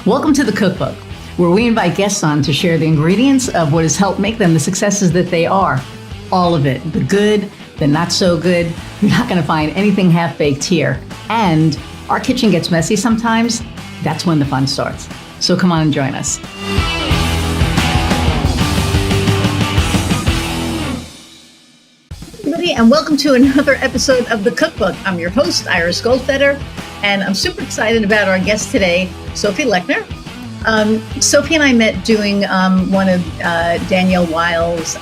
Welcome to the Cookbook, where we invite guests on to share the ingredients of what has helped make them the successes that they are. All of it, the good, the not so good. You're not going to find anything half-baked here. And our kitchen gets messy sometimes. That's when the fun starts. So come on and join us. Everybody, and welcome to another episode of the Cookbook. I'm your host, Iris Goldfeder, and I'm super excited about our guest today, Sophie Lechner. Sophie and I met doing one of Danielle Weil's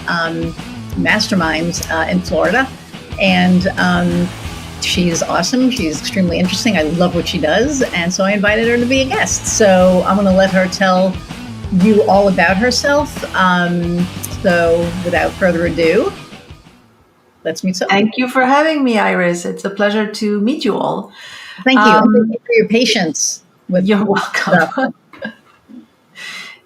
masterminds in Florida, and she's awesome. She's extremely interesting. I love what she does, and so I invited her to be a guest. So I'm going to let her tell you all about herself. So without further ado, let's meet Sophie. Thank you for having me, Iris. It's a pleasure to meet you all. Thank you. Thank you for your patience. You're welcome.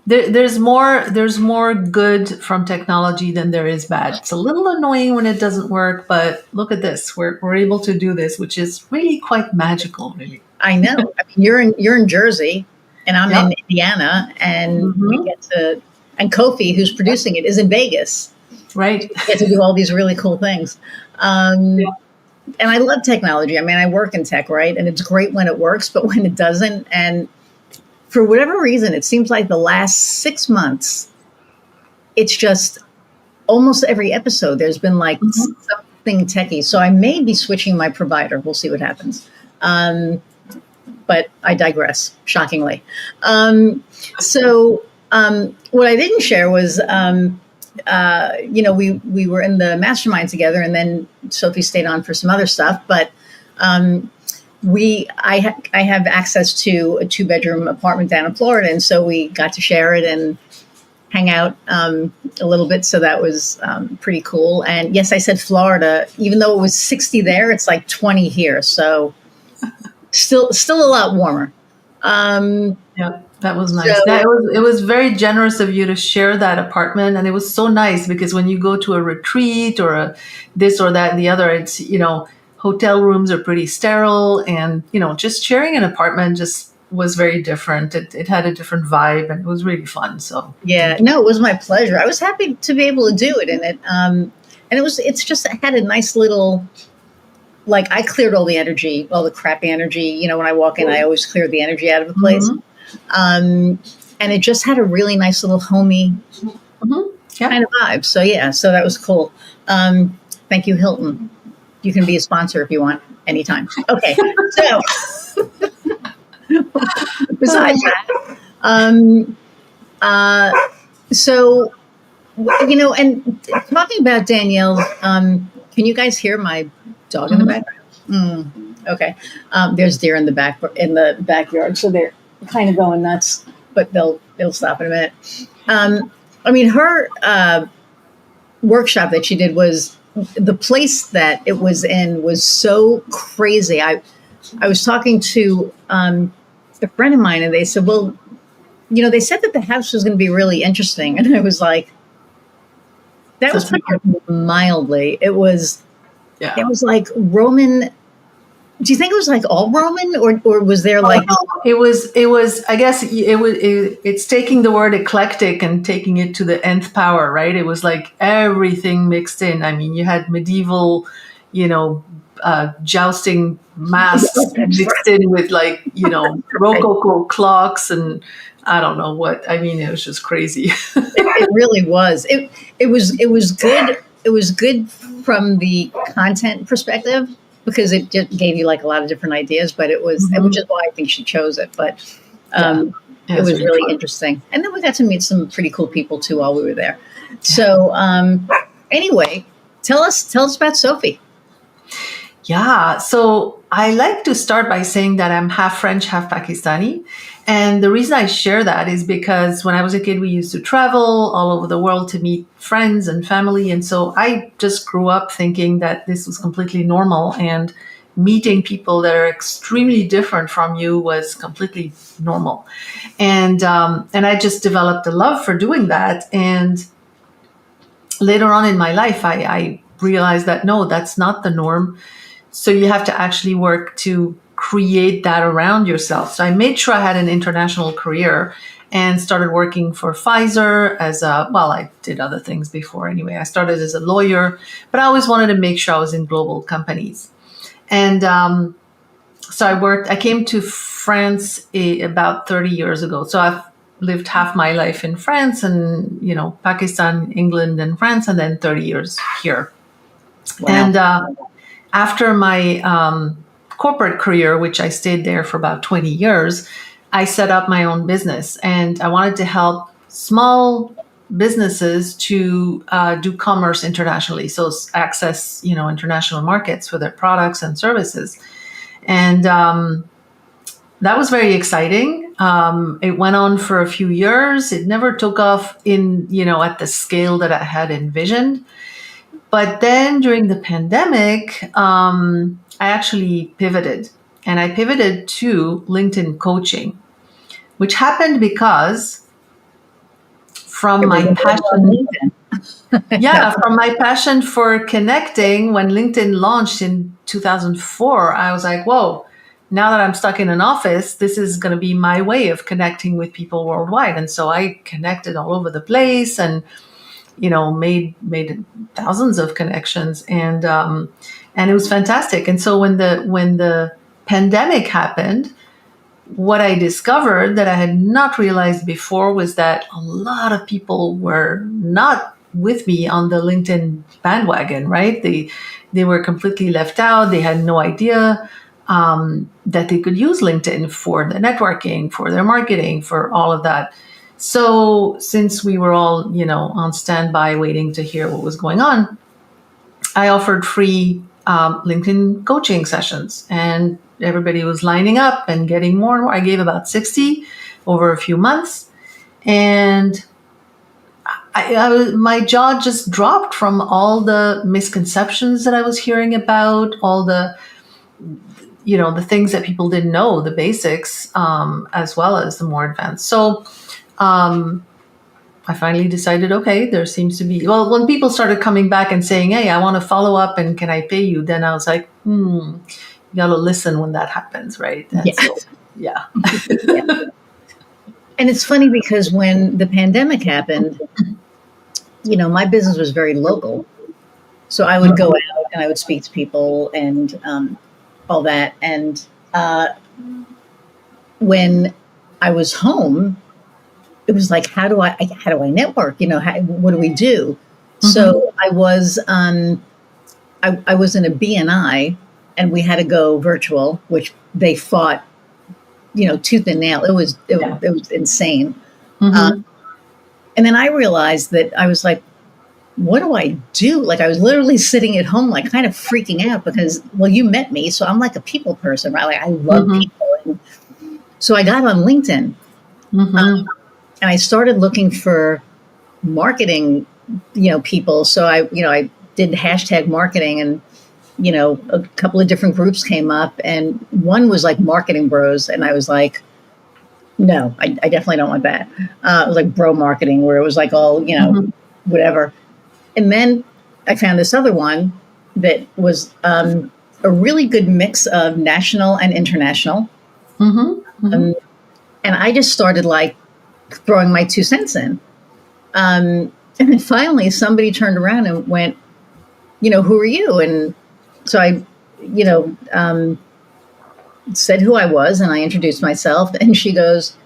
There's more good from technology than there is bad. It's a little annoying when it doesn't work, but look at this. We're able to do this, which is really quite magical, really. I know. I mean, you're in Jersey, and I'm in Indiana, and we get to, and Kofi, who's producing it, is in Vegas. Right. We get to do all these really cool things. And I love technology. I mean, I work in tech, right? And it's great when it works, but when it doesn't, and for whatever reason, it seems like the last 6 months, it's just almost every episode, there's been like something techie. So I may be switching my provider. We'll see what happens. But I digress, shockingly. So what I didn't share was, we were in the mastermind together, and then Sophie stayed on for some other stuff. But I have access to a 2-bedroom apartment down in Florida, and so we got to share it and hang out a little bit. So that was pretty cool. And yes, I said Florida, even though it was 60 there, it's like 20 here. So still a lot warmer. Yeah. That was nice. It was very generous of you to share that apartment. And it was so nice because when you go to a retreat or a this or that and the other, it's, hotel rooms are pretty sterile, and, just sharing an apartment just was very different. It had a different vibe, and it was really fun. So yeah, no, it was my pleasure. I was happy to be able to do it. And it had a nice little, like, I cleared all the energy, all the crappy energy. When I walk in, I always clear the energy out of the place. And it just had a really nice little homey kind of vibe. So so that was cool. Thank you, Hilton. You can be a sponsor if you want anytime. Okay. So besides that, and talking about Danielle, can you guys hear my dog in the background? Okay. There's deer in the backyard, so they're kind of going nuts, but they'll stop in a minute. Her workshop that she did was, the place that it was in was so crazy. I was talking to a friend of mine, and they said, well, they said that the house was going to be really interesting. And I was like, that was mildly. It was like Roman. Do you think it was like all Roman, or was there like? It was. I guess it's taking the word eclectic and taking it to the nth power, right? It was like everything mixed in. I mean, you had medieval, jousting masks mixed in with Rococo clocks, and I don't know what. I mean, it was just crazy. It really was. It was good. It was good from the content perspective, because it just gave you like a lot of different ideas, but it was, which is why I think she chose it. But it was really fun. Interesting. And then we got to meet some pretty cool people too while we were there. So anyway, tell us about Sophie. Yeah. So I like to start by saying that I'm half French, half Pakistani. And the reason I share that is because when I was a kid, we used to travel all over the world to meet friends and family. And so I just grew up thinking that this was completely normal, and meeting people that are extremely different from you was completely normal. And I just developed a love for doing that. And later on in my life, I realized that, no, that's not the norm. So you have to actually work to create that around yourself. So I made sure I had an international career and started working for Pfizer I did other things before anyway. I started as a lawyer, but I always wanted to make sure I was in global companies. And so I came to France about 30 years ago. So I've lived half my life in France and, Pakistan, England, and France, and then 30 years here. Wow. And after my corporate career, which I stayed there for about 20 years, I set up my own business, and I wanted to help small businesses to do commerce internationally, so access, international markets for their products and services. And that was very exciting. It went on for a few years. It never took off at the scale that I had envisioned. But then during the pandemic, I actually pivoted. And I pivoted to LinkedIn coaching, which happened because from my passion for connecting, when LinkedIn launched in 2004, I was like, whoa, now that I'm stuck in an office, this is going to be my way of connecting with people worldwide. And so I connected all over the place and, made thousands of connections, and it was fantastic. And so when the pandemic happened, what I discovered that I had not realized before was that a lot of people were not with me on the LinkedIn bandwagon, right? They were completely left out. They had no idea that they could use LinkedIn for the networking, for their marketing, for all of that. So since we were all, on standby waiting to hear what was going on, I offered free LinkedIn coaching sessions, and everybody was lining up and getting more and more. I gave about 60 over a few months, and my jaw just dropped from all the misconceptions that I was hearing about, all the the things that people didn't know, the basics, as well as the more advanced. So I finally decided, okay, there seems to be, when people started coming back and saying, hey, I want to follow up and can I pay you? Then I was like, you got to listen when that happens, right? And yes. So, yeah. Yeah. And it's funny because when the pandemic happened, my business was very local. So I would go out and I would speak to people and all that. And when I was home, it was like, how do I network? What do we do? Mm-hmm. So I was I was in a BNI, and we had to go virtual, which they fought, tooth and nail. It was insane. Mm-hmm. And then I realized that I was like, what do I do? Like, I was literally sitting at home, like kind of freaking out because, you met me. So I'm like a people person, right? Like I love mm-hmm. people. And so I got on LinkedIn. Mm-hmm. And I started looking for marketing, people. So I did hashtag marketing, and, a couple of different groups came up, and one was like Marketing Bros. And I was like, no, I definitely don't want that. It was like bro marketing, where it was like all, mm-hmm. whatever. And then I found this other one that was a really good mix of national and international. Mm-hmm. Mm-hmm. And I just started like throwing my 2 cents in. And then finally somebody turned around and went, who are you? And so I, said who I was, and I introduced myself, and she goes,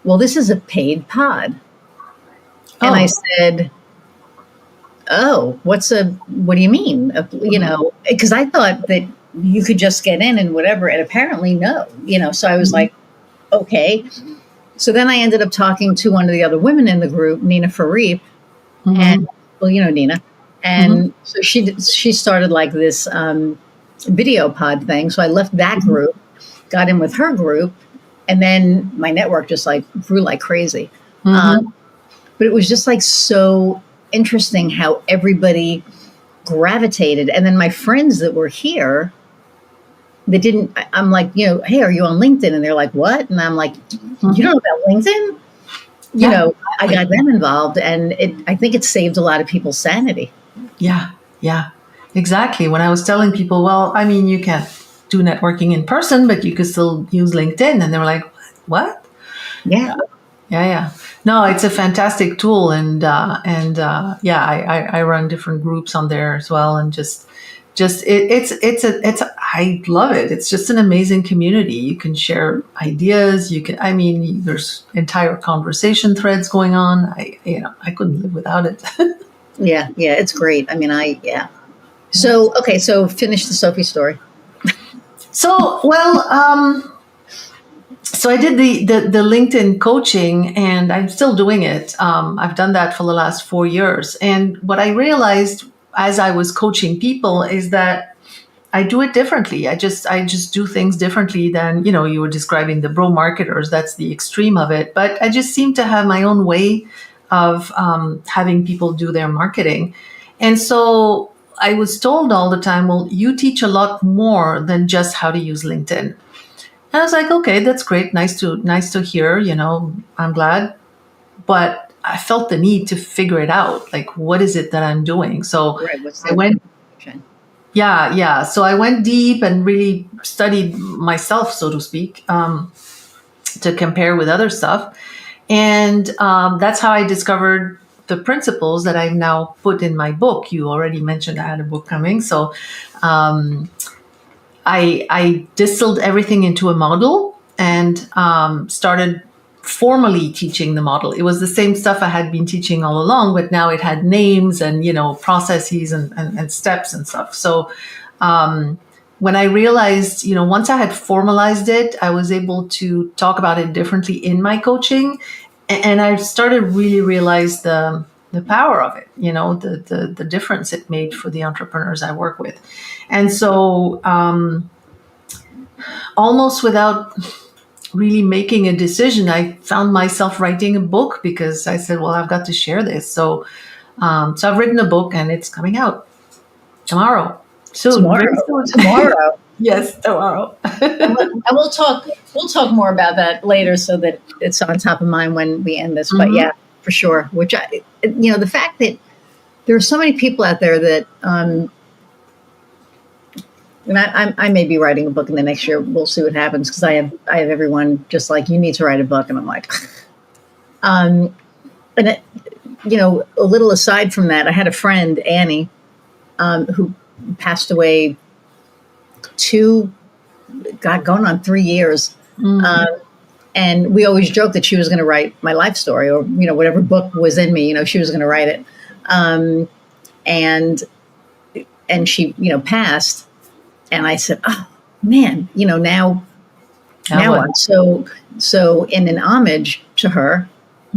well, this is a paid pod. Oh. And I said, oh, what do you mean? Because I thought that you could just get in and whatever. And apparently no, so I was like, okay. So then I ended up talking to one of the other women in the group, Nina Fareep, mm-hmm. and Nina. And mm-hmm. so she started like this video pod thing. So I left that mm-hmm. group, got in with her group, and then my network just like grew like crazy. Mm-hmm. But it was just like so interesting how everybody gravitated. And then my friends that were here, they didn't, I'm like, hey, are you on LinkedIn? And they're like, what? And I'm like, mm-hmm. you don't know about LinkedIn? I got them involved, and I think it saved a lot of people's sanity. Yeah, exactly. When I was telling people, you can do networking in person, but you could still use LinkedIn. And they were like, what? Yeah. Yeah. No, it's a fantastic tool, and I run different groups on there as well, and I love it. It's just an amazing community. You can share ideas. There's entire conversation threads going on. I couldn't live without it. Yeah. It's great. So, okay. So finish the Sophie story. So, so I did the LinkedIn coaching, and I'm still doing it. I've done that for the last 4 years. And what I realized as I was coaching people is that I do it differently. I just do things differently than, you were describing the bro marketers. That's the extreme of it. But I just seem to have my own way of having people do their marketing. And so I was told all the time, well, you teach a lot more than just how to use LinkedIn. And I was like, okay, that's great. Nice to hear, I'm glad. But I felt the need to figure it out. Like, what is it that I'm doing? So Right. I went, yeah. So I went deep and really studied myself, so to speak, to compare with other stuff. And that's how I discovered the principles that I've now put in my book. You already mentioned I had a book coming. So I distilled everything into a model and started formally teaching the model. It was the same stuff I had been teaching all along, but now it had names and, processes and steps and stuff. So when I realized, once I had formalized it, I was able to talk about it differently in my coaching. And I started really realize the power of it, the difference it made for the entrepreneurs I work with. And so almost without really making a decision, I found myself writing a book because I said, well, I've got to share this. So I've written a book and it's coming out tomorrow. Soon. Tomorrow. Yes, tomorrow. And we'll talk more about that later so that it's on top of mind when we end this. But yeah, for sure. Which the fact that there are so many people out there that, and I may be writing a book in the next year. We'll see what happens because I have everyone just like, you need to write a book, and I'm like, and a little aside from that, I had a friend, Annie, who passed away going on 3 years. And we always joked that she was going to write my life story or, whatever book was in me, she was going to write it. And she, passed. And I said, oh man, now what? So in an homage to her,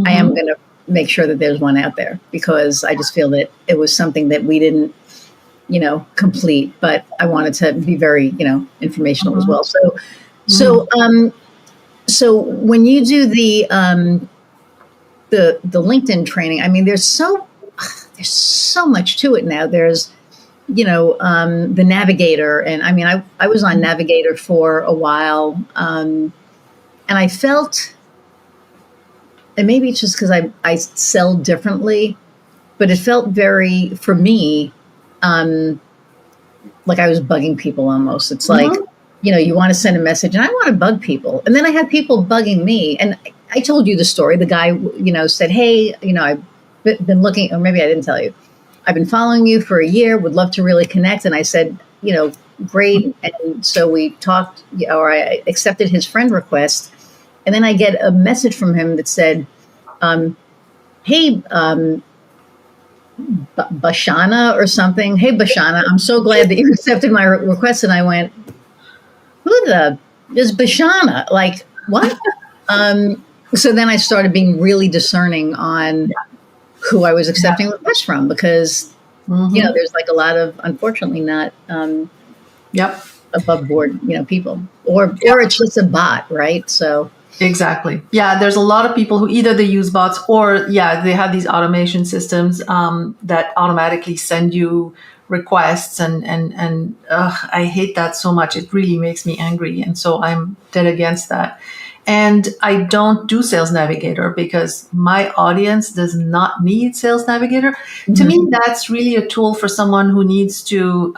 I am going to make sure that there's one out there because I just feel that it was something that we didn't, complete, but I wanted to be very, informational as well. So when you do the LinkedIn training, I mean, there's so much to it now. There's, the Navigator, and I mean, I was on Navigator for a while, and I felt, and maybe it's just because I sell differently, but it felt very, for me, like I was bugging people almost. It's like, you want to send a message and I want to bug people. And then I had people bugging me. And I told you the story. The guy, said, hey, I've been looking, or maybe I didn't tell you. I've been following you for a year, would love to really connect. And I said, great. And so we talked, or I accepted his friend request. And then I get a message from him that said, hey, Bashana or something. Hey, Bashana, I'm so glad that you accepted my request. And I went, who the is Bashana? Like, what? So then I started being really discerning on who I was accepting requests from because, there's like a lot of, unfortunately, not above board, people, or it's just a bot, right? So. Exactly. Yeah, there's a lot of people who either they use bots or they have these automation systems that automatically send you requests and I hate that so much. It really makes me angry, and so I'm dead against that. And I don't do Sales Navigator because my audience does not need Sales Navigator. To me, that's really a tool for someone who needs to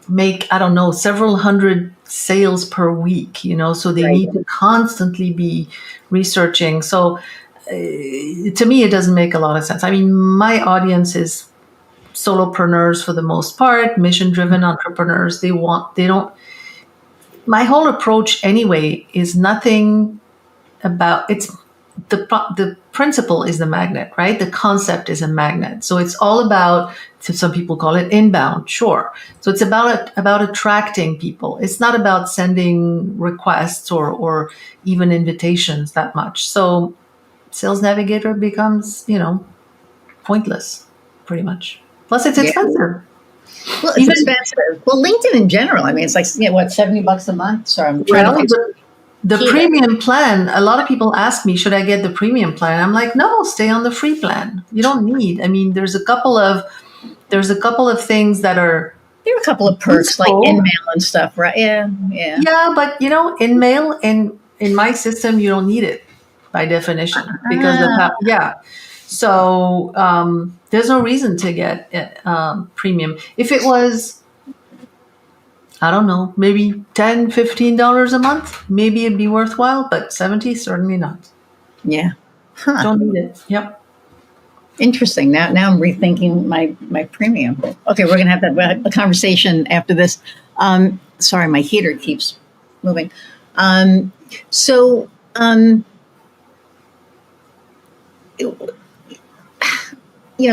make, I don't know, several hundred sales per week, so they Right. need to constantly be researching. So to me, it doesn't make a lot of sense. I mean, my audience is solopreneurs for the most part, mission-driven entrepreneurs. My whole approach anyway is nothing about, the principle is the magnet, right? The concept is a magnet. So it's all about, some people call it inbound, sure. So it's about attracting people. It's not about sending requests or even invitations that much. So Sales Navigator becomes, pointless, pretty much. Plus, it's Yeah. expensive. Well, it's expensive. Well, LinkedIn in general. I mean, it's like, what, $70 a month? Sorry, I'm trying to think. The premium plan, a lot of people ask me, should I get the premium plan? I'm like, no, stay on the free plan. You don't need. I mean, there's a couple of things that are. There are a couple of perks like InMail and stuff, right? Yeah. Yeah, but InMail in my system, you don't need it by definition because So there's no reason to get premium. If it was, I don't know, maybe $10, $15 a month, maybe it'd be worthwhile, but 70, certainly not. Yeah. Huh. Don't need it. Yep. Interesting. Now I'm rethinking my premium. Okay, we're gonna have a conversation after this. Sorry, my heater keeps moving.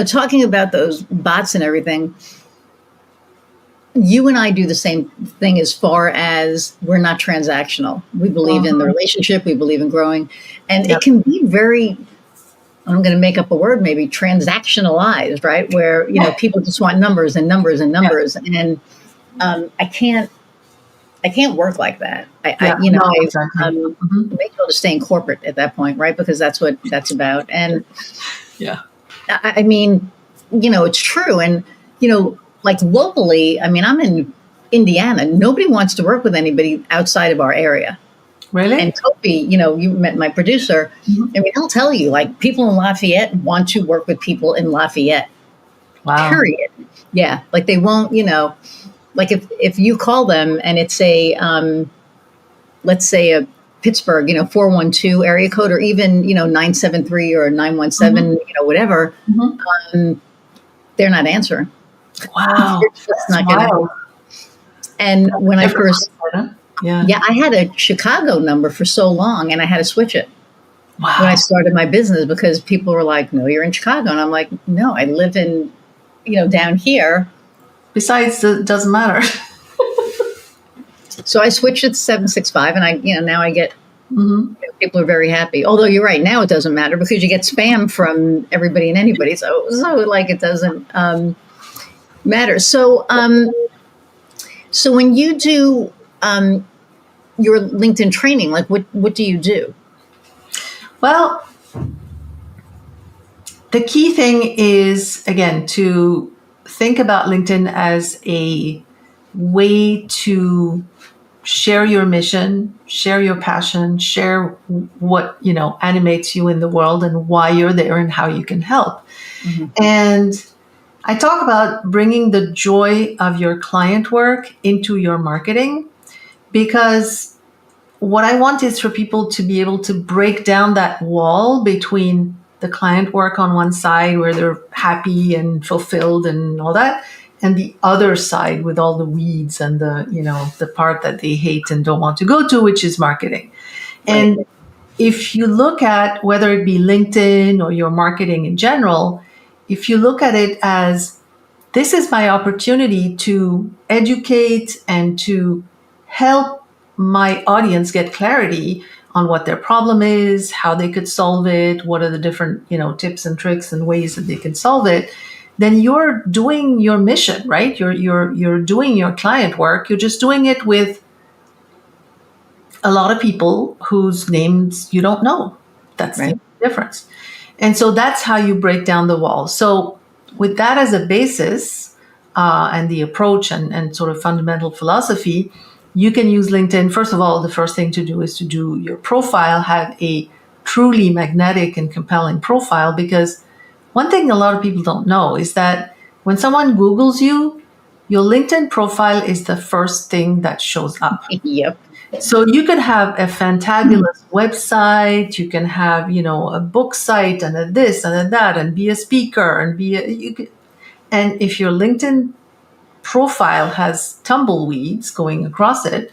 Talking about those bots and everything, you and I do the same thing as far as we're not transactional. We believe in the relationship. We believe in growing. And it can be very, I'm going to make up a word, maybe transactionalized, right? Where, people just want numbers and numbers and numbers. And I can't work like that. May as well just stay in corporate at that point, right? Because that's what that's about. And I mean, it's true. And, like locally, I mean, I'm in Indiana. Nobody wants to work with anybody outside of our area. Really? And Sophie, you met my producer. I mean, I'll tell you, like, people in Lafayette want to work with people in Lafayette. Wow. Period. Yeah. Like they won't, like if you call them and it's let's say a Pittsburgh, 412 area code, or even, 973 or 917, whatever, they're not answering. Wow. It's just not gonna. And when I first, I had a Chicago number for so long and I had to switch it. Wow. When I started my business, because people were like, no, you're in Chicago. And I'm like, no, I live in, down here. Besides, it doesn't matter. So I switched it to 765 and now I get, people are very happy. Although you're right, now it doesn't matter because you get spam from everybody and anybody. So like it doesn't matter. So when you do your LinkedIn training, like what do you do? Well, the key thing is, again, to think about LinkedIn as a way to share your mission, share your passion, share what, animates you in the world and why you're there and how you can help. And I talk about bringing the joy of your client work into your marketing, because what I want is for people to be able to break down that wall between the client work on one side where they're happy and fulfilled and all that, and the other side with all the weeds and the part that they hate and don't want to go to, which is marketing. Right. And if you look at whether it be LinkedIn or your marketing in general, if you look at it as, this is my opportunity to educate and to help my audience get clarity on what their problem is, how they could solve it, what are the different, tips and tricks and ways that they can solve it, then you're doing your mission, right? You're doing your client work. You're just doing it with a lot of people whose names you don't know. That's right. The difference. And so that's how you break down the wall. So with that as a basis and the approach and sort of fundamental philosophy, you can use LinkedIn. First of all, the first thing to do is to do your profile, have a truly magnetic and compelling profile, because one thing a lot of people don't know is that when someone Googles you, your LinkedIn profile is the first thing that shows up. Yep. So you could have a fantabulous website, you can have, a book site and a this and a that, and be a speaker and and if your LinkedIn profile has tumbleweeds going across it,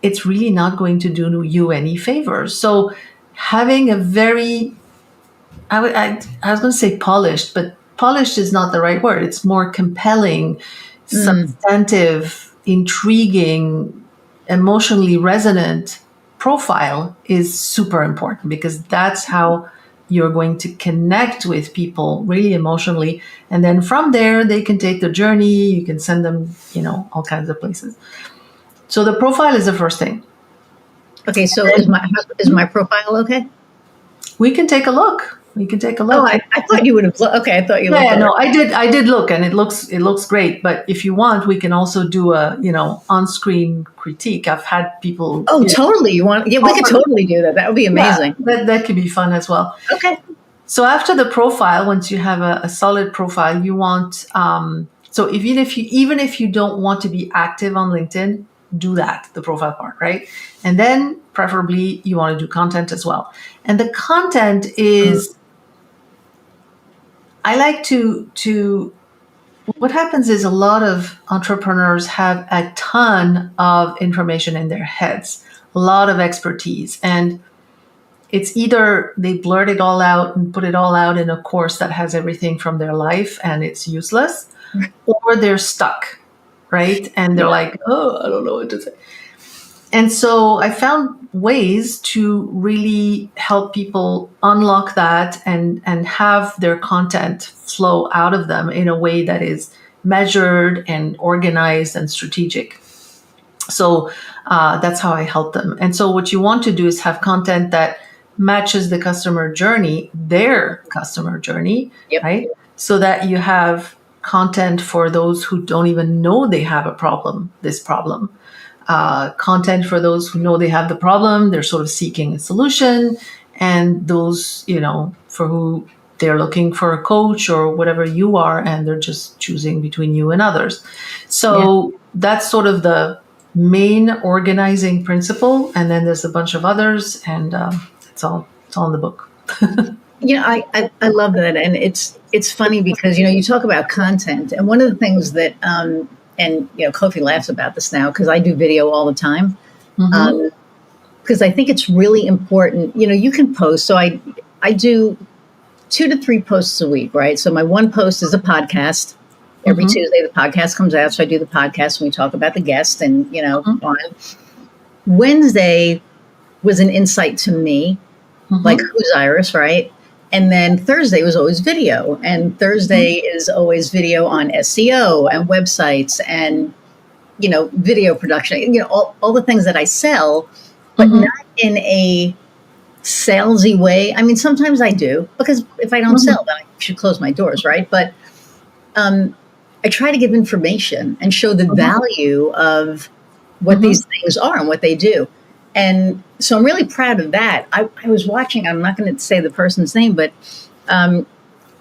it's really not going to do you any favors. So having a very, I was going to say polished, but polished is not the right word. It's more compelling, substantive, intriguing, emotionally resonant profile is super important, because that's how you're going to connect with people really emotionally. And then from there, they can take the journey. You can send them, all kinds of places. So the profile is the first thing. Okay, so is my profile okay? We can take a look. Oh, I thought you would have. Okay, I thought you. Yeah, no, I did look, and it looks great. But if you want, we can also do a on-screen critique. I've had people. Oh, totally. You want? Yeah, we could totally do that. That would be amazing. Yeah, that could be fun as well. Okay. So after the profile, once you have a solid profile, you want. So even if you don't want to be active on LinkedIn, do that, the profile part, right? And then preferably you want to do content as well. And the content is. I like to what happens is a lot of entrepreneurs have a ton of information in their heads, a lot of expertise, and it's either they blurt it all out and put it all out in a course that has everything from their life and it's useless, or they're stuck, right? And they're like, oh, I don't know what to say. And so I found ways to really help people unlock that and have their content flow out of them in a way that is measured and organized and strategic. So that's how I help them. And so what you want to do is have content that matches the customer journey, their customer journey, yep. Right? So that you have content for those who don't even know they have this problem. Content for those who know they have the problem, they're sort of seeking a solution, and those, for who they're looking for a coach or whatever you are, and they're just choosing between you and others. So that's sort of the main organizing principle. And then there's a bunch of others, and it's all in the book. I love that. And it's funny because, you talk about content, and one of the things that, and Kofi laughs about this now because I do video all the time. Because I think it's really important. You can post. So I do 2 to 3 posts a week, right? So my one post is a podcast. Every Tuesday, the podcast comes out. So I do the podcast and we talk about the guest and, on. Wednesday was an insight to me, like who's Iris, right? And then Thursday was always video. And Thursday is always video on SEO and websites and, video production, all the things that I sell, but not in a salesy way. I mean, sometimes I do, because if I don't sell, then I should close my doors, right? But I try to give information and show the value of what these things are and what they do. And so I'm really proud of that. I was watching, I'm not going to say the person's name, but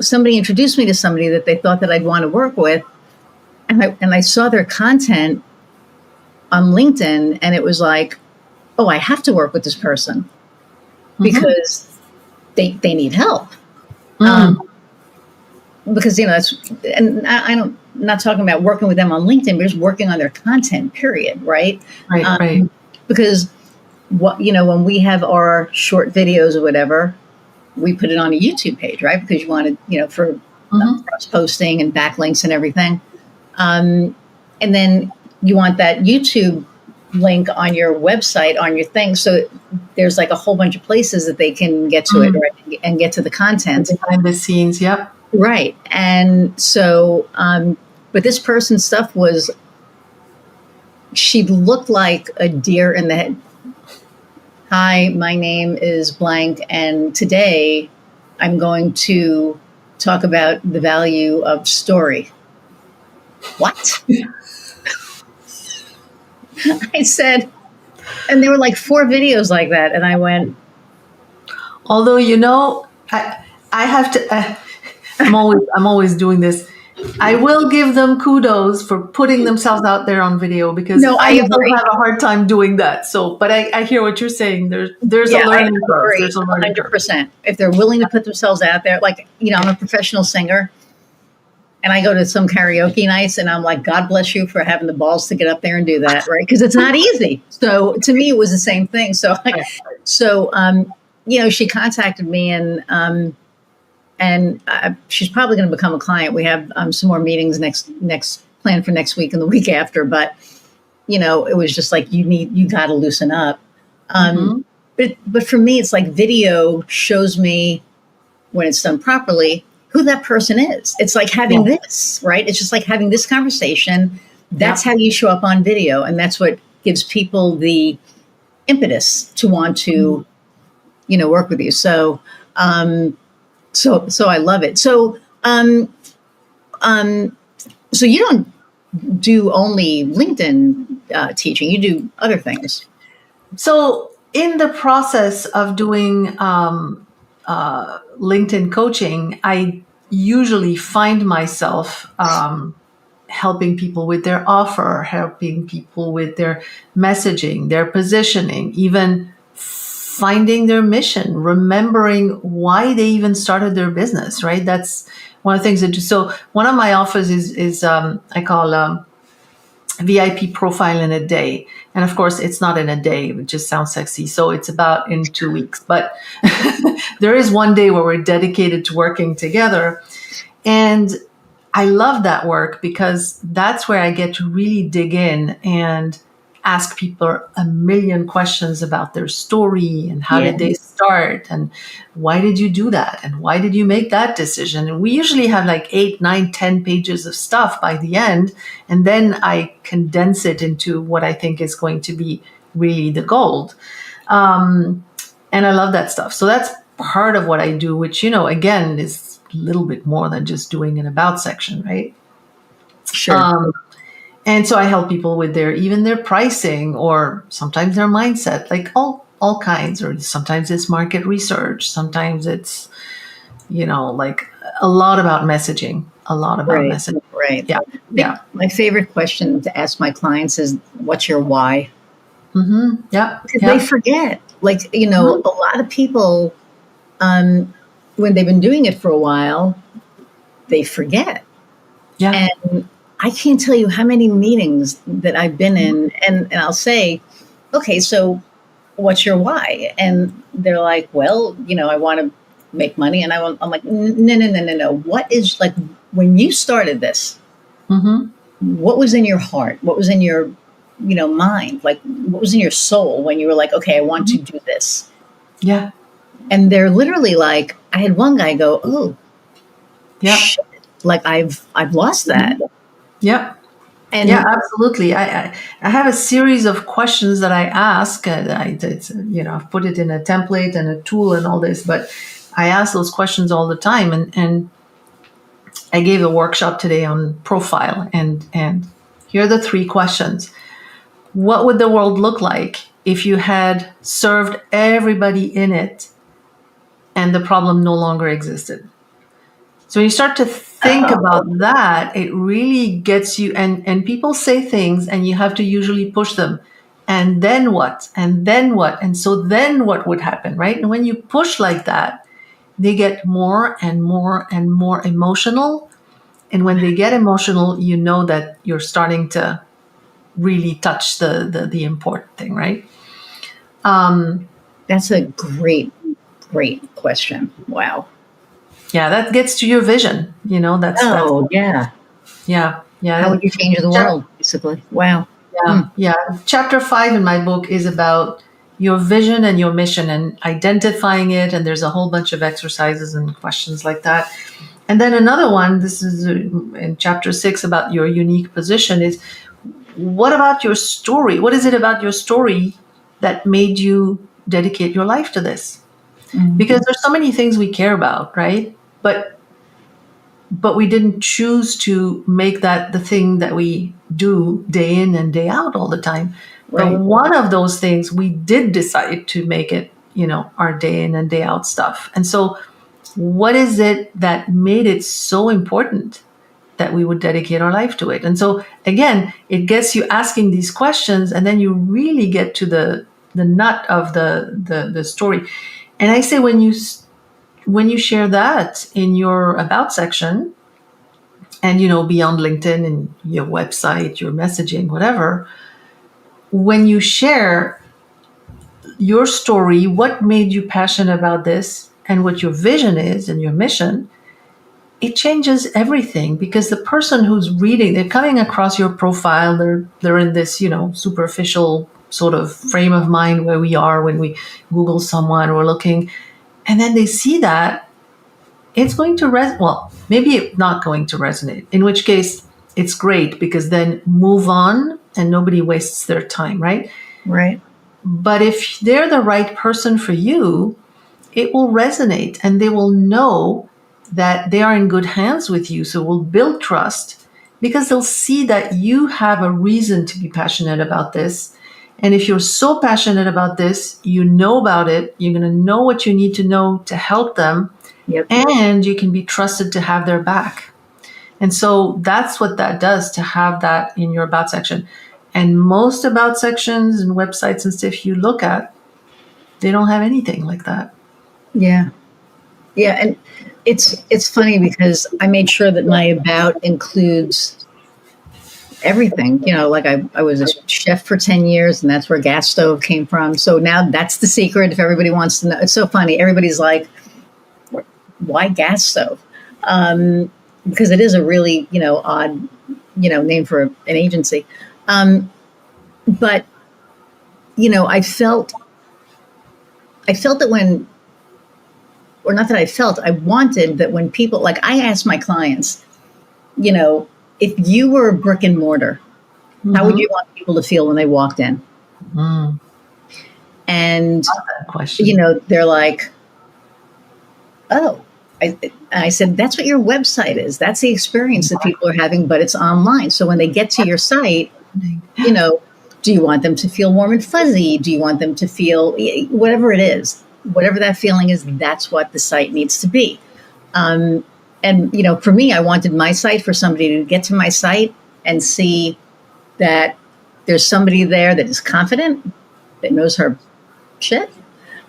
somebody introduced me to somebody that they thought that I'd want to work with. And I saw their content on LinkedIn, and it was like, oh, I have to work with this person because they need help. Because, that's, and I'm not talking about working with them on LinkedIn, but just working on their content, period. Right. Right. Because when we have our short videos or whatever, we put it on a YouTube page, right? Because you want to, for cross posting and backlinks and everything. And then you want that YouTube link on your website, on your thing. So there's like a whole bunch of places that they can get to it, right? And get to the content. Behind the scenes. Yep. Right. And so, but this person's stuff was, she looked like a deer in the head. Hi, my name is blank, and today I'm going to talk about the value of story. What? I said, and there were like 4 videos like that, and I went. Although I have to. I'm always doing this. I will give them kudos for putting themselves out there on video, because No, I I will agree. have a hard time doing that. So, but I hear what you're saying. There's a Yeah, I learning curve. agree. There's a learning curve. 100%. If they're willing to put themselves out there, like, I'm a professional singer and I go to some karaoke nights and I'm like, God bless you for having the balls to get up there and do that, right? Because it's not easy. So to me, it was the same thing. She contacted me and she's probably going to become a client. We have some more meetings next planned for next week and the week after. But it was just like you got to loosen up. Mhm. But for me, it's like video shows me when it's done properly who that person is. It's like having this, right? It's just like having this conversation. That's how you show up on video, and that's what gives people the impetus to want to, work with you. So I love it. So you don't do only LinkedIn teaching; you do other things. So, in the process of doing LinkedIn coaching, I usually find myself helping people with their offer, helping people with their messaging, their positioning, even finding their mission, remembering why they even started their business, right? That's one of the things that do. So one of my offers is I call VIP profile in a day. And of course, it's not in a day, it just sounds sexy. So it's about in 2 weeks. But there is one day where we're dedicated to working together. And I love that work because that's where I get to really dig in and ask people a million questions about their story and how did they start and why did you do that and why did you make that decision. And we usually have like 8, 9, 10 pages of stuff by the end, and then I condense it into what I think is going to be really the gold. And I love that stuff. So that's part of what I do, which, again, is a little bit more than just doing an about section, right? Sure. And so I help people with their pricing, or sometimes their mindset, like all kinds, or sometimes it's market research. Sometimes it's, like a lot about messaging, messaging. Right. Yeah. Yeah. My favorite question to ask my clients is, what's your why? Mm-hmm. Yeah. Because they forget. Like, a lot of people, when they've been doing it for a while, they forget. Yeah. And I can't tell you how many meetings that I've been in, and I'll say, okay, so what's your why? And they're like, well, I want to make money. And I'm like, no. What is, like, when you started this, what was in your heart? What was in your, mind? Like, what was in your soul when you were like, okay, I want to do this? Yeah. And they're literally like, I had one guy go, oh, shit, like I've lost that. Yeah. And yeah, absolutely. I have a series of questions that I ask. I've put it in a template and a tool and all this, but I ask those questions all the time. And I gave a workshop today on profile, and here are the 3 questions. What would the world look like if you had served everybody in it and the problem no longer existed? So when you start to think about that, it really gets you, and people say things and you have to usually push them. And then what? And then what? And so then what would happen, right? And when you push like that, they get more and more and more emotional. And when they get emotional, you know that you're starting to really touch the important thing, right? That's a great question. Wow. Yeah, that gets to your vision. That's yeah. yeah. How would you change the world, basically? Wow. Yeah. Chapter 5 in my book is about your vision and your mission and identifying it. And there's a whole bunch of exercises and questions like that. And then another one, this is in chapter 6 about your unique position, is what about your story? What is it about your story that made you dedicate your life to this? Mm-hmm. Because there's so many things we care about, right? But we didn't choose to make that the thing that we do day in and day out all the time. Right. But one of those things we did decide to make it, our day in and day out stuff. And so what is it that made it so important that we would dedicate our life to it. And so again, it gets you asking these questions, and then you really get to the nut of the story. And I say when you share that in your about section, and beyond LinkedIn and your website, your messaging, whatever, when you share your story, what made you passionate about this, and what your vision is and your mission, it changes everything, because the person who's reading, they're coming across your profile, they're in this superficial sort of frame of mind where we are when we Google someone, we're looking, and then they see that, it's going to maybe it's not going to resonate, in which case it's great, because then move on and nobody wastes their time, right? Right. But if they're the right person for you, it will resonate, and they will know that they are in good hands with you. So it will build trust, because they'll see that you have a reason to be passionate about this. And if you're so passionate about this, you know about it, you're going to know what you need to know to help them. Yep. And you can be trusted to have their back. And so that's what that does, to have that in your about section. And most about sections and websites and stuff you look at, they don't have anything like that. Yeah. Yeah. And it's funny, because I made sure that my about includes everything. Like I was a chef for 10 years, and that's where gas stove came from. So now that's the secret, if everybody wants to know. It's so funny. Everybody's like, why gas stove? Because it is a really, odd, name for an agency. But, I felt that when, or not that I wanted that when people, like I asked my clients, if you were a brick and mortar, how would you want people to feel when they walked in? And, question. They're like, oh, I said, that's what your website is. That's the experience that people are having, but it's online. So when they get to your site, do you want them to feel warm and fuzzy? Do you want them to feel whatever it is, whatever that feeling is, that's what the site needs to be. And, for me, I wanted my site for somebody to get to my site and see that there's somebody there that is confident, that knows her shit.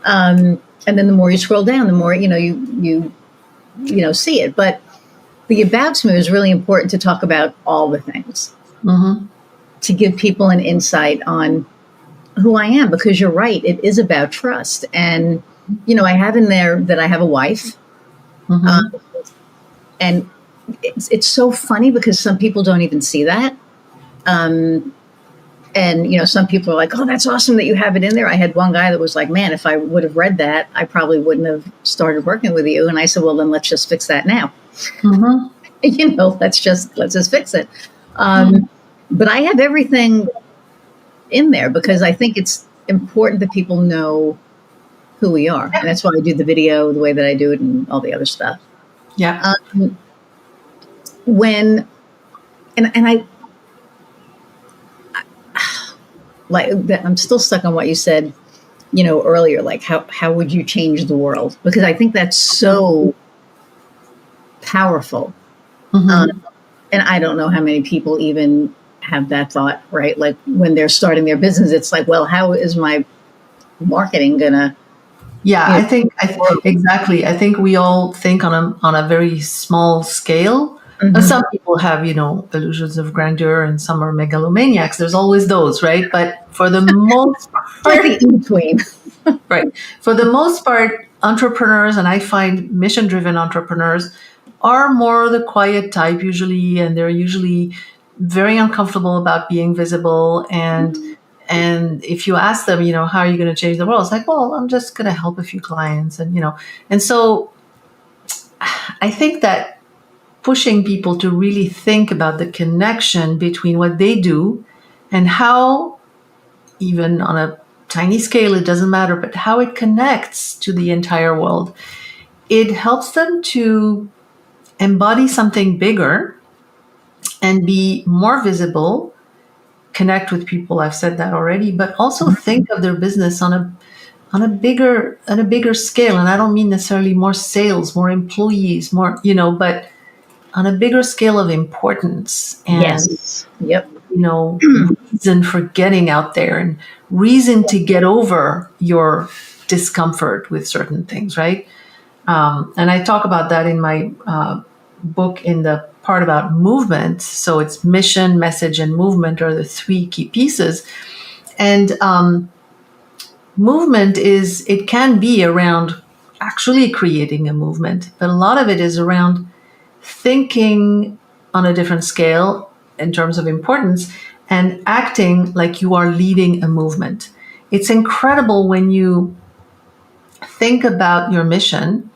And then the more you scroll down, the more, you see it. But the about me is really important to talk about all the things, to give people an insight on who I am, because you're right. It is about trust. And, I have in there that I have a wife. And it's so funny, because some people don't even see that. And, some people are like, oh, that's awesome that you have it in there. I had one guy that was like, man, if I would have read that, I probably wouldn't have started working with you. And I said, well, then let's just fix that now. Let's just fix it. But I have everything in there, because I think it's important that people know who we are. And that's why I do the video the way that I do it, and all the other stuff. Yeah. I'm still stuck on what you said, earlier, like how would you change the world? Because I think that's so powerful. And I don't know how many people even have that thought, right? Like when they're starting their business, it's like, well, how is my marketing gonna? Yeah, I think exactly. I think we all think on a very small scale. Some people have, illusions of grandeur, and some are megalomaniacs. There's always those, right? But for the most part, in between, right? For the most part, entrepreneurs, and I find mission-driven entrepreneurs, are more the quiet type usually, and they're usually very uncomfortable about being visible. And if you ask them, how are you going to change the world? It's like, well, I'm just going to help a few clients, and so I think that pushing people to really think about the connection between what they do and how, even on a tiny scale, it doesn't matter, but how it connects to the entire world, it helps them to embody something bigger and be more visible, connect with people. I've said that already, but also think of their business on a bigger scale. And I don't mean necessarily more sales, more employees, more, but on a bigger scale of importance and, Yes. Yep. reason for getting out there and reason to get over your discomfort with certain things, right? And I talk about that in my book in the part about movement. So it's mission, message, and movement are the three key pieces. And movement it can be around actually creating a movement, but a lot of it is around thinking on a different scale in terms of importance and acting like you are leading a movement. It's incredible when you think about your mission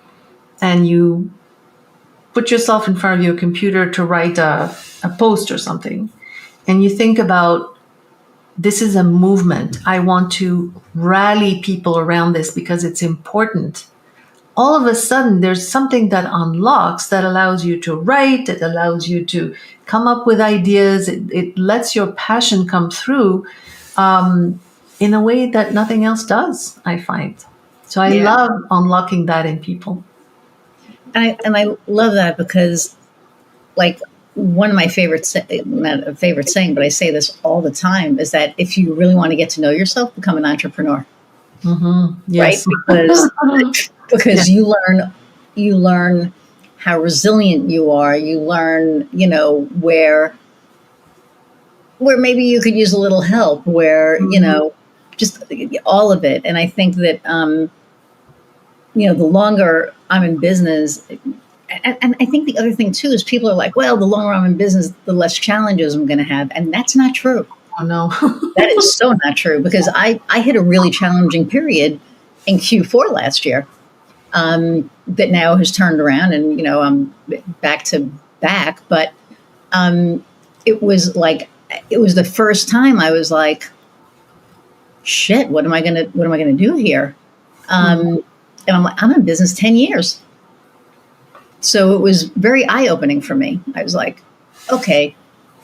and you put yourself in front of your computer to write a post or something, and you think about, this is a movement. I want to rally people around this because it's important. All of a sudden, there's something that unlocks that allows you to write, it allows you to come up with ideas, it lets your passion come through in a way that nothing else does, I find. So I love unlocking that in people. And I love that because, like, one of my favorite, not a favorite saying, but I say this all the time, is that if you really want to get to know yourself, become an entrepreneur. Mm-hmm. Yes. Right? Because you learn how resilient you are. You learn, where maybe you could use a little help, where, just all of it. And I think that, the longer I'm in business, and I think the other thing too is people are like, well, the longer I'm in business, the less challenges I'm going to have. And that's not true. Oh, no. That is so not true, because I hit a really challenging period in Q4 last year that now has turned around, and, I'm back to back. But it was the first time I was like, shit, what am I going to do here? And I'm in business 10 years. So it was very eye-opening for me. I was like, okay,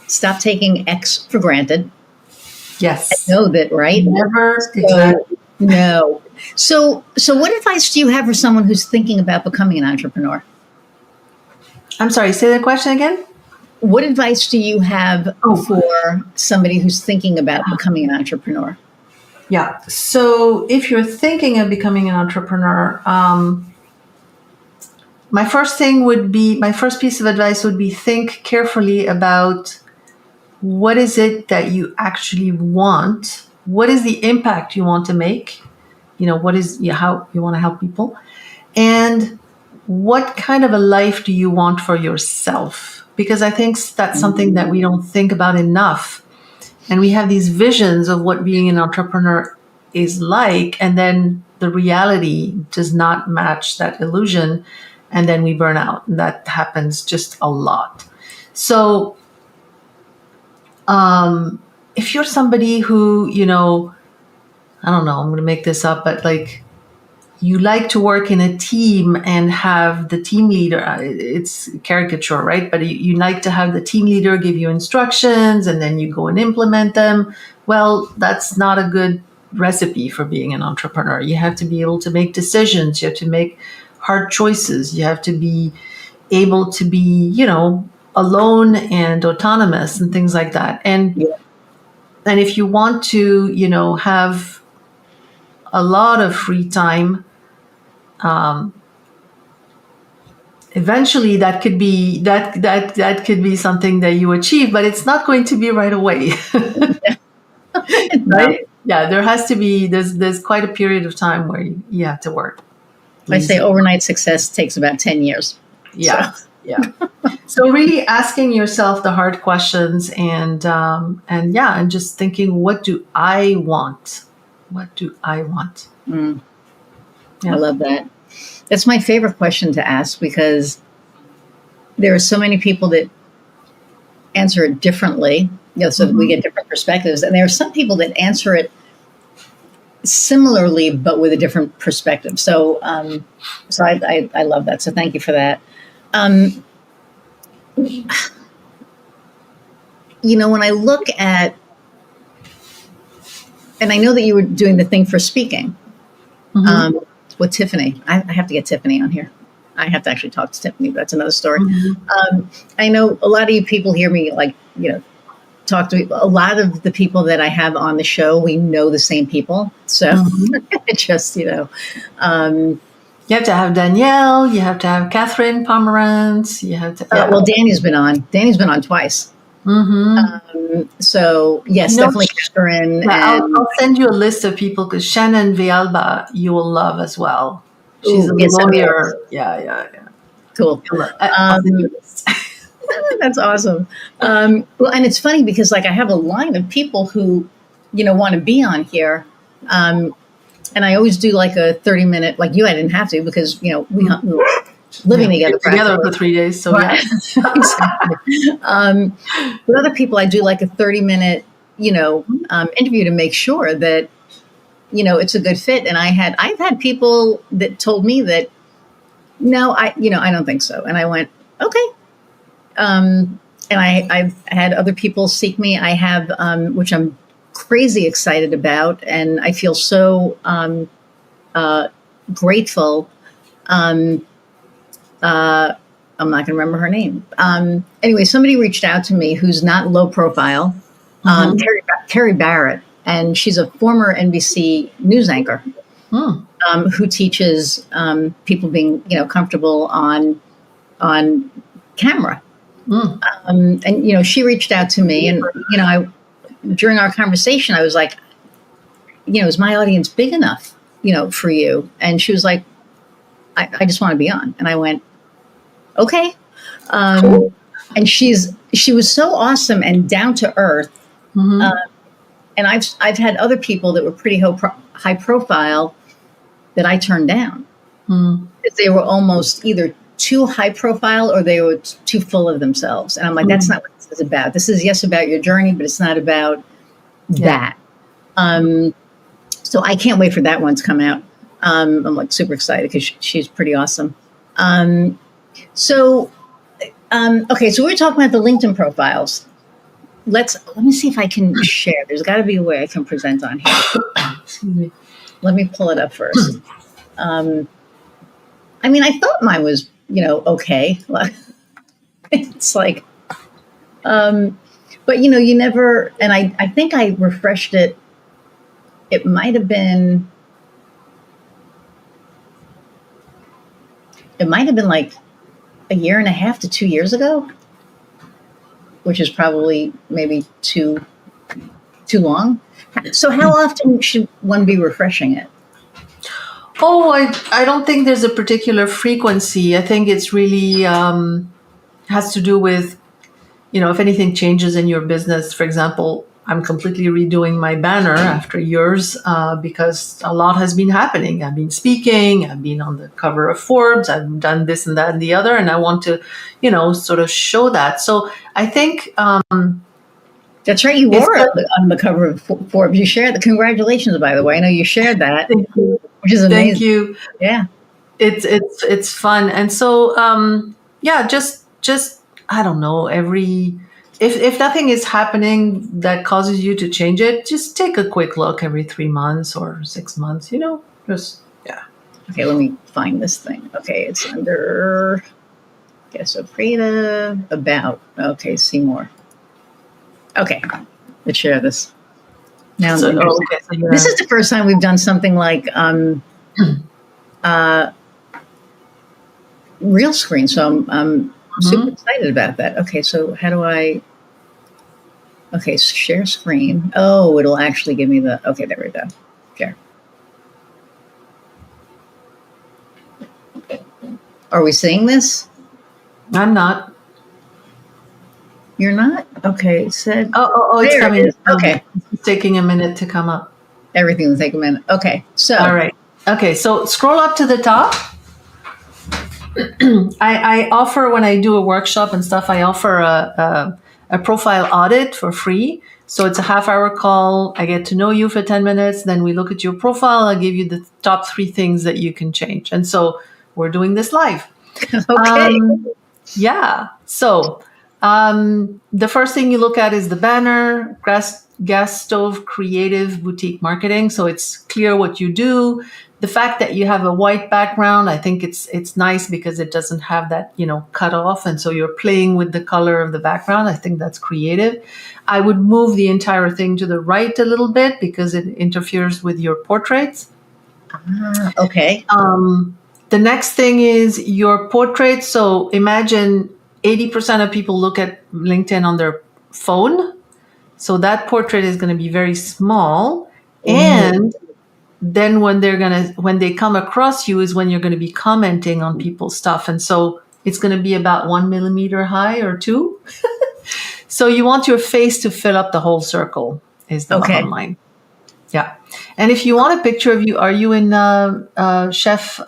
stop taking X for granted. Yes. I know that, right? Never. Exactly. No. So what advice do you have for someone who's thinking about becoming an entrepreneur? I'm sorry, say the question again. What advice do you have for somebody who's thinking about becoming an entrepreneur? Yeah. So if you're thinking of becoming an entrepreneur, my first piece of advice would be, think carefully about what is it that you actually want? What is the impact you want to make? What is how you want to help people? And what kind of a life do you want for yourself? Because I think that's something that we don't think about enough. And we have these visions of what being an entrepreneur is like, and then the reality does not match that illusion, and then we burn out. And that happens just a lot. So if you're somebody who, I don't know, I'm going to make this up, but like, you like to work in a team and have the team leader, it's caricature, right? But you like to have the team leader give you instructions and then you go and implement them. Well, that's not a good recipe for being an entrepreneur. You have to be able to make decisions. You have to make hard choices. You have to be able to be, alone and autonomous and things like that. And if you want to, have a lot of free time, eventually that could be something that you achieve, but it's not going to be right away. Right? Yeah, there's quite a period of time where you have to work. I say overnight success takes about 10 years. Yeah. So. Yeah. So really asking yourself the hard questions and just thinking, what do I want? What do I want? Yeah. I love that. That's my favorite question to ask, because there are so many people that answer it differently, so that we get different perspectives. And there are some people that answer it similarly, but with a different perspective. So, I love that. So thank you for that. When I look at, and I know that you were doing the thing for speaking with Tiffany. I have to get Tiffany on here. I have to actually talk to Tiffany. That's another story. Mhm. I know a lot of you people hear me like, talk to me. A lot of the people that I have on the show, we know the same people. So Mhm. it just, um, You have to have Danielle. You have to have Catherine Pomerantz. You have to, yeah. well, Danny's been on. Danny's been on twice. Mm-hmm. So yes, You know, definitely Catherine. yeah, And I'll send you a list of people because Shannon Vialba you will love as well. She's a ooh, yes, send me a lawyer. list. Yeah, yeah, yeah. Cool. You'll love, I'll send you Um, a list. that's awesome. Well, and it's funny because like I have a line of people who, want to be on here. And I always do like a 30-minute, like you, I didn't have to because, we were living Yeah, we together were together for practically. 3 days, so Right. yeah. Exactly. With other people, I do like a 30-minute, interview to make sure that, it's a good fit. And I've had people that told me that, no, I don't think so. And I went, okay. And I've had other people seek me. I have, which I'm crazy excited about. And I feel so, uh, grateful. Um, I'm not going to remember her name. Anyway, somebody reached out to me who's not low profile, Mm-hmm. Terry Barrett, and she's a former NBC news anchor Mm, who teaches people being, comfortable on camera. mm, And she reached out to me, and I during our conversation, I was like, is my audience big enough, for you? And she was like, I just want to be on, and I went, okay. cool. And she was so awesome and down to earth. Uh, Mm-hmm. and I've had other people that were pretty high profile that I turned down. Mm, They were almost either too high profile or they were too full of themselves. And I'm like, that's mm, not what this is about. This is yes about your journey, but it's not about yeah. that. So I can't wait for that one to come out. I'm like super excited because she's pretty awesome. Um, so okay, so we're talking about the LinkedIn profiles. Let me see if I can share. There's got to be a way I can present on here. Excuse me. Let me pull it up first. Um, I mean, I thought mine was, okay. It's like, but you never. And I think I refreshed it. It might have been. It might have been like a year and a half to 2 years ago, which is probably maybe too long. So how often should one be refreshing it? Oh, I don't think there's a particular frequency. I think it's really has to do with, if anything changes in your business. For example, I'm completely redoing my banner after years because a lot has been happening. I've been speaking, I've been on the cover of Forbes, I've done this and that and the other, and I want to, sort of show that. So I think That's right. You it's were good. on the cover of Forbes. You shared the congratulations, by the way. I know you shared that, Thank you. which is Thank amazing. you. Yeah. It's fun, and so yeah, just I don't know, every if nothing is happening that causes you to change it, just take a quick look every 3 months or 6 months, just yeah. Okay, let me find this thing. Okay, it's under Gasstovecreative, about. Okay, see more. Okay, let's share this. Now I'm So interested. okay, so This is the first time we've done something like uh, real screen, so I'm super Mhm. excited about that. Okay, so how do I? Okay, share screen. Oh, it'll actually give me the. Okay, there we go. Share. Are we seeing this? I'm not. You're not? Okay, it said. Oh, it's There it coming. is. Okay. It's taking a minute to come up. Everything will take a minute. Okay, All so right. Okay, so scroll up to the top. I offer, when I do a workshop and stuff, I offer a profile audit for free. So it's a half-hour call. I get to know you for 10 minutes. Then we look at your profile. I'll give you the top 3 things that you can change. And so we're doing this live. okay. Yeah. So the first thing you look at is the banner. Gasstovecreative boutique marketing. So it's clear what you do. The fact that you have a white background, I think it's nice because it doesn't have that, cut off. And so you're playing with the color of the background. I think that's creative. I would move the entire thing to the right a little bit because it interferes with your portraits. Okay. The next thing is your portrait. So imagine 80% of people look at LinkedIn on their phone. So that portrait is going to be very small. And then when they come across you is when you're going to be commenting on people's stuff. And so it's going to be about 1 millimeter high or 2. So you want your face to fill up the whole circle is the bottom line. Yeah. And if you want a picture of you, are you in chef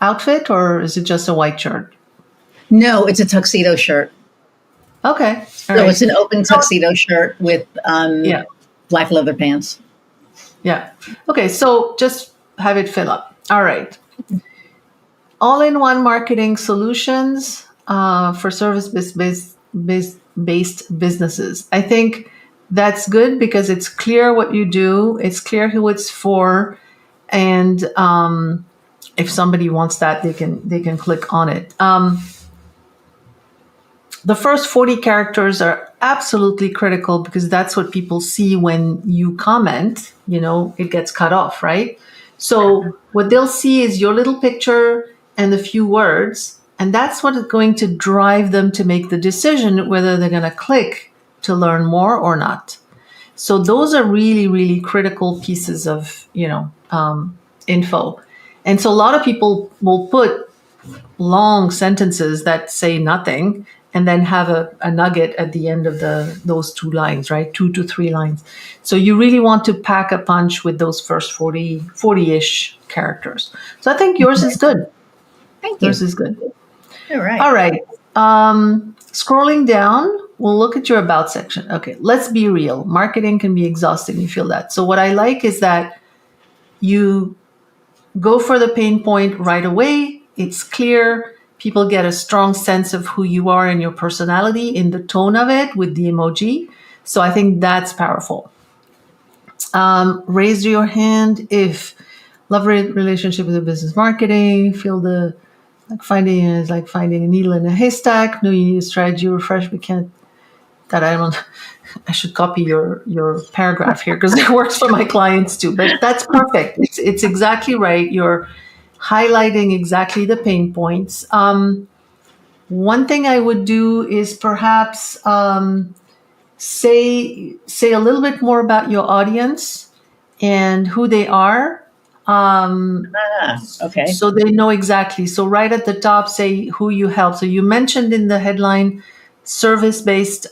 outfit, or is it just a white shirt? No, it's a tuxedo shirt. Okay. So it's an open tuxedo shirt with black leather pants. Yeah. Okay. So just have it fill up. All right. All-in-one marketing solutions for service-based businesses. I think that's good because it's clear what you do. It's clear who it's for. And if somebody wants that, they can click on it. The first 40 characters are absolutely critical because that's what people see when you comment. It gets cut off, right? So what they'll see is your little picture and a few words, and that's what is going to drive them to make the decision whether they're going to click to learn more or not. So those are really, really critical pieces of, info. And so a lot of people will put long sentences that say nothing and then have a nugget at the end of those 2 lines, right? 2 to 3 lines. So you really want to pack a punch with those first 40-ish characters. So I think yours is good. Thank you. Yours is good. All right. All right. Scrolling down, we'll look at your about section. Okay, let's be real. Marketing can be exhausting. You feel that. So what I like is that you go for the pain point right away. It's clear. People get a strong sense of who you are and your personality in the tone of it with the emoji. So I think that's powerful. Raise your hand if love relationship with the business marketing, feel the finding is like finding a needle in a haystack. No, you need a strategy refresh. We can't. I should copy your paragraph here because it works for my clients too. But that's perfect. It's exactly right. You're highlighting exactly the pain points. One thing I would do is perhaps say a little bit more about your audience and who they are. Okay. So they know exactly. So right at the top, say who you help. So you mentioned in the headline service-based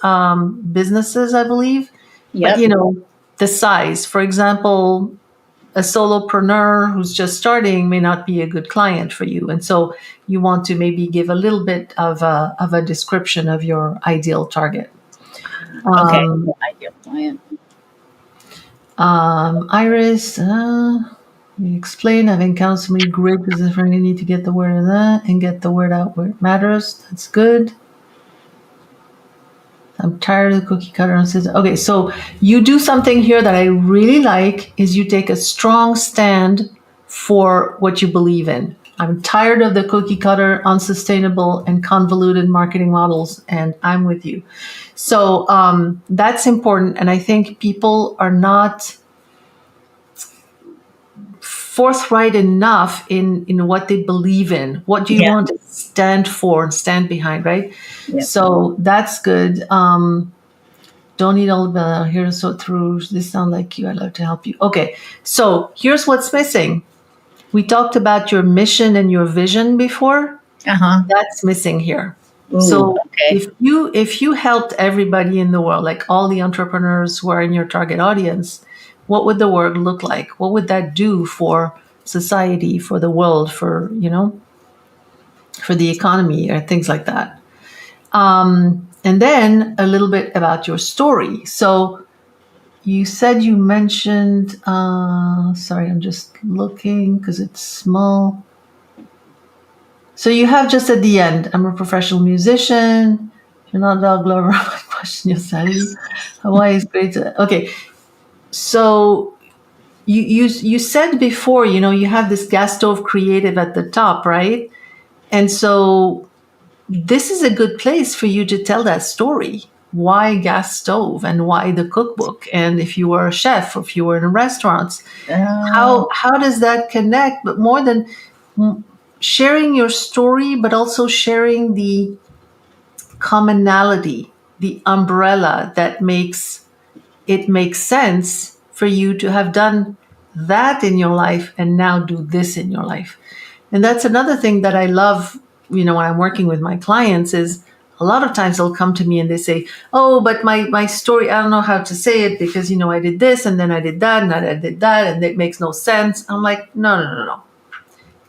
businesses, I believe. Yep. But the size. For example, a solopreneur who's just starting may not be a good client for you, and so you want to maybe give a little bit of a description of your ideal target. Okay. Ideal client. Iris. Explain. I've encountered so many great business friends. You need to get the word of that and get the word out where it matters. That's good. I'm tired of the cookie cutter. Okay, so you do something here that I really like is you take a strong stand for what you believe in. I'm tired of the cookie cutter, unsustainable, and convoluted marketing models, and I'm with you. So that's important, and I think people are not forthright enough in what they believe in. What do you want to stand for and stand behind, right? Yeah. So that's good. Don't need all the here to sort through. This sounds like you. I'd love to help you. Okay, so here's what's missing. We talked about your mission and your vision before. That's missing here. Ooh, so if you helped everybody in the world, like all the entrepreneurs who are in your target audience, what would the world look like? What would that do for society, for the world, for the economy, or things like that? And then a little bit about your story. So you said you mentioned, sorry, I'm just looking because it's small. So you have just at the end, I'm a professional musician. You're not dog lover. I question your sanity. Hawaii is great. Okay, so you said before, you have this Gasstovecreative at the top, right? And so this is a good place for you to tell that story. Why gas stove and why the cookbook? And if you were a chef or if you were in restaurants, Oh, how does that connect? But more than sharing your story, but also sharing the commonality, the umbrella that makes it makes sense for you to have done that in your life and now do this in your life. And that's another thing that I love, when I'm working with my clients is a lot of times they'll come to me and they say, oh, but my story, I don't know how to say it because, I did this and then I did that and I did that and it makes no sense. I'm like, no.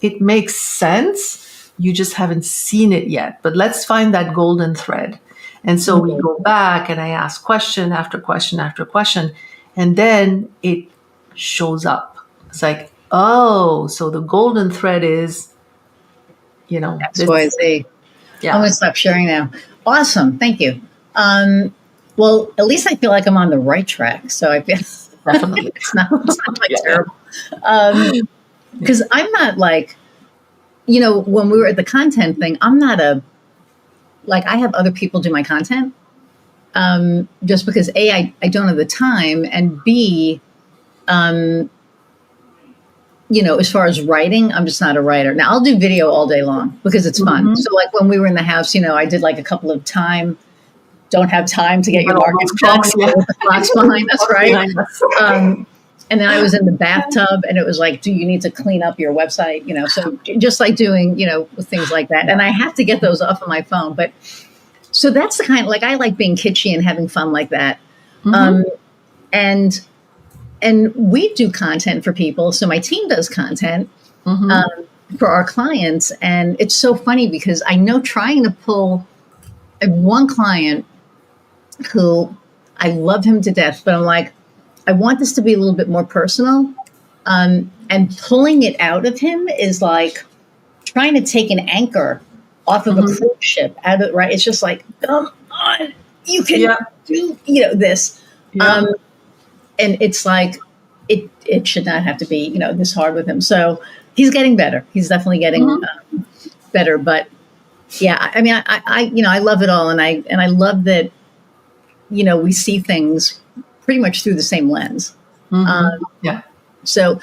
It makes sense. You just haven't seen it yet. But let's find that golden thread. And so we go back and I ask question after question after question. And then it shows up. It's like, oh, so the golden thread is, X, Y, Z. Yeah. I'm going to stop sharing now. Awesome. Thank you. Well, at least I feel like I'm on the right track. So I feel Definitely. it's not like terrible. Because I'm not like, when we were at the content thing, I'm not I have other people do my content. Just because A, I don't have the time, and B, as far as writing, I'm just not a writer. Now I'll do video all day long because it's fun. Mm-hmm. So like when we were in the house, I did like a couple of don't have time to get your market checks with the clocks behind us, right? And then I was in the bathtub and it was like, do you need to clean up your website? So just like doing, things like that. And I have to get those off of my phone. But so that's the kind I like being kitschy and having fun like that. Mm-hmm. And we do content for people. So my team does content for our clients. And it's so funny because I know trying to pull one client who I love him to death, but I'm like, I want this to be a little bit more personal. And pulling it out of him is like trying to take an anchor off of a cruise ship out of right. It's just like, come on, you can do, this. Yeah. And it's like, it should not have to be, this hard with him. So he's getting better. He's definitely getting better. But yeah, I mean, I love it all. And I love that, we see things pretty much through the same lens. Yeah. So,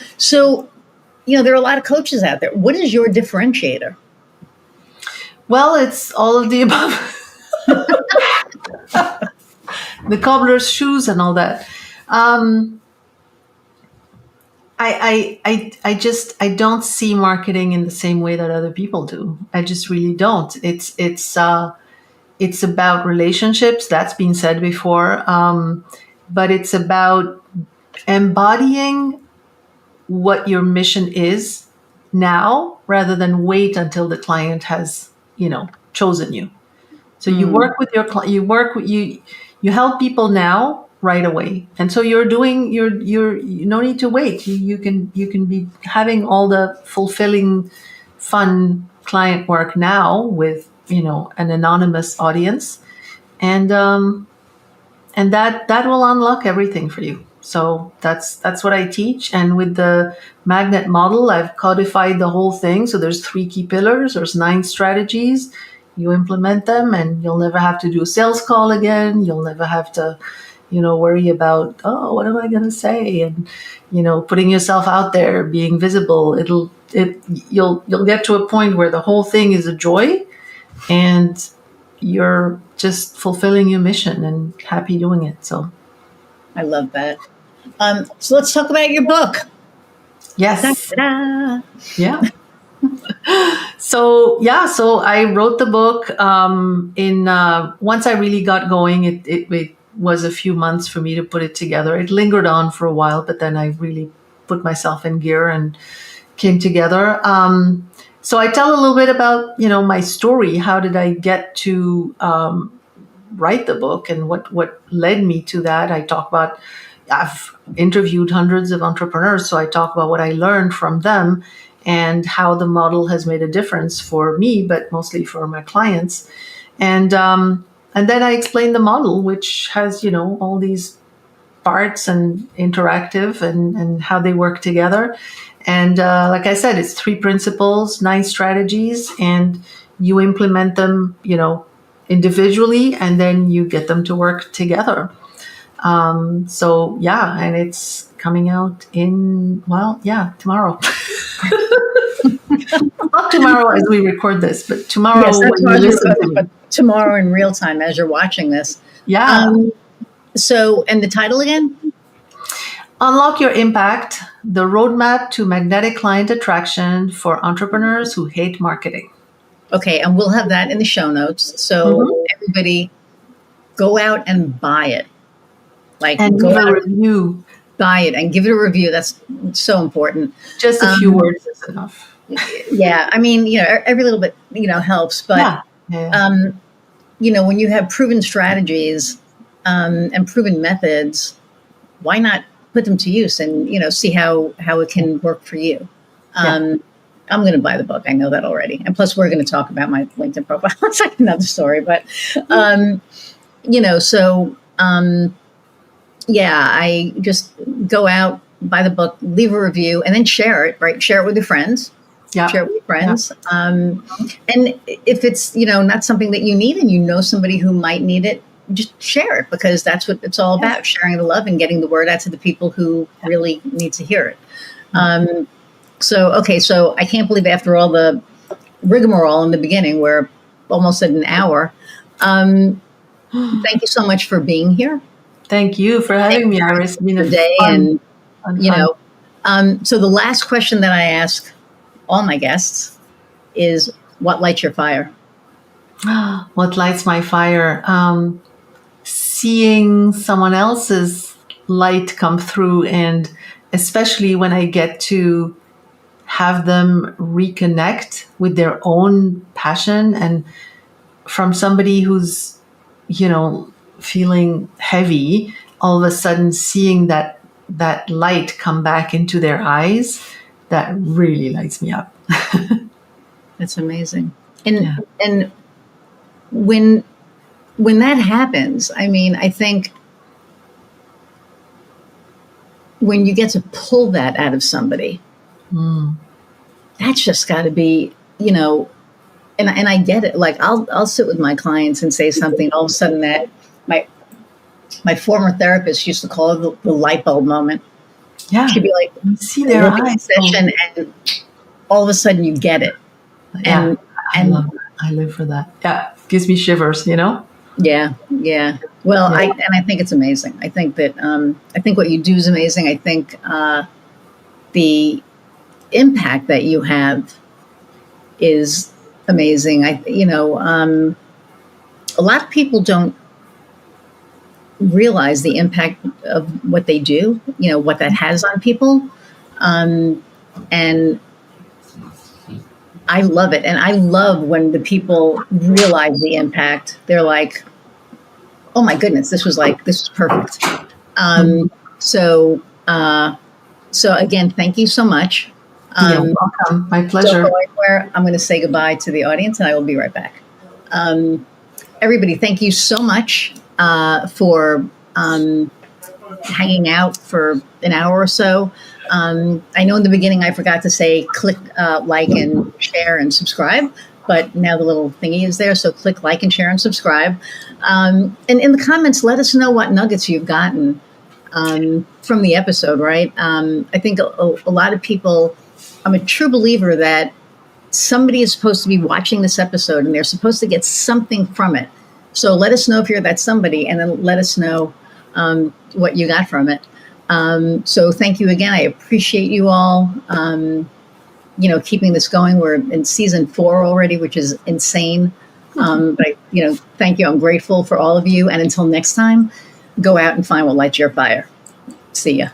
there are a lot of coaches out there. What is your differentiator? Well, it's all of the above. The cobbler's shoes and all that. I don't see marketing in the same way that other people do. I just really don't. It's about relationships. That's been said before. But it's about embodying what your mission is now rather than wait until the client has, chosen you. So you work with your client, you help people now right away. And so you're no need to wait. You can be having all the fulfilling, fun client work now with, an anonymous audience. And that will unlock everything for you. So that's what I teach. And with the magnet model, I've codified the whole thing. So there's 3 key pillars. There's 9 strategies. You implement them and you'll never have to do a sales call again. You'll never have to, worry about, oh, what am I going to say? And, putting yourself out there, being visible. You'll get to a point where the whole thing is a joy and you're just fulfilling your mission and happy doing it. So I love that. So let's talk about your book. Yes. Da-da-da. Yeah. So I wrote the book once I really got going, it was a few months for me to put it together. It lingered on for a while, but then I really put myself in gear and came together. So I tell a little bit about, my story. How did I get to write the book and what led me to that? I've interviewed hundreds of entrepreneurs, so I talk about what I learned from them and how the model has made a difference for me, but mostly for my clients. And And then I explain the model, which has, all these parts and interactive and how they work together. And like I said, it's 3 principles, 9 strategies, and you implement them, individually, and then you get them to work together. So yeah, and it's coming out tomorrow. Not tomorrow as we record this, but tomorrow Yes, when that's you listen to me. but tomorrow in real time as you're watching this. Yeah. So, and the title again? Unlock Your Impact, the roadmap to magnetic client attraction for entrepreneurs who hate marketing. Okay, and we'll have that in the show notes. So everybody go out and buy it. And go give out a review. Buy it and give it a review. That's so important. Just a few words is enough. Yeah, I mean, every little bit, helps. But, when you have proven strategies and proven methods, why not put them to use and, see how it can work for you? I'm going to buy the book. I know that already. And plus, we're going to talk about my LinkedIn profile. It's like another story. But, I just go out, buy the book, leave a review, and then share it, right? Share it with your friends. Yeah. Share it with your friends. And if it's, not something that you need and you know somebody who might need it, just share it, because that's what it's all about, sharing the love and getting the word out to the people who really need to hear it. So I can't believe after all the rigmarole in the beginning, we're almost at an hour. Thank you so much for being here. Thank you for having me, Iris. It's been a day, fun, so the last question that I ask all my guests is, what lights your fire? What lights my fire? Seeing someone else's light come through, and especially when I get to have them reconnect with their own passion, and from somebody who's, feeling heavy, all of a sudden seeing that light come back into their eyes, that really lights me up. That's amazing. And when that happens, I mean, I think when you get to pull that out of somebody, that's just got to be, and I get it. Like I'll sit with my clients and say something, all of a sudden that my former therapist used to call it the light bulb moment. Yeah. She'd be like, see their eyes session, and all of a sudden you get it. Yeah, I live for that. Yeah, gives me shivers, Yeah. Well, I think it's amazing. I think that I think what you do is amazing. I think the impact that you have is amazing. A lot of people don't realize the impact of what they do, what that has on people. And I love it. And I love when the people realize the impact. They're like, oh my goodness, this was perfect. So again, thank you so much. You're welcome. My pleasure. Don't go anywhere. I'm going to say goodbye to the audience, and I will be right back. Everybody, thank you so much for hanging out for an hour or so. I know in the beginning I forgot to say click like and share and subscribe, but now the little thingy is there. So click like and share and subscribe. And in the comments, let us know what nuggets you've gotten from the episode, right? I think a lot of people, I'm a true believer that somebody is supposed to be watching this episode and they're supposed to get something from it. So let us know if you're that somebody, and then let us know what you got from it. So thank you again. I appreciate you all, keeping this going. We're in season 4 already, which is insane. But thank you. I'm grateful for all of you. And until next time, go out and find what lights your fire. See ya.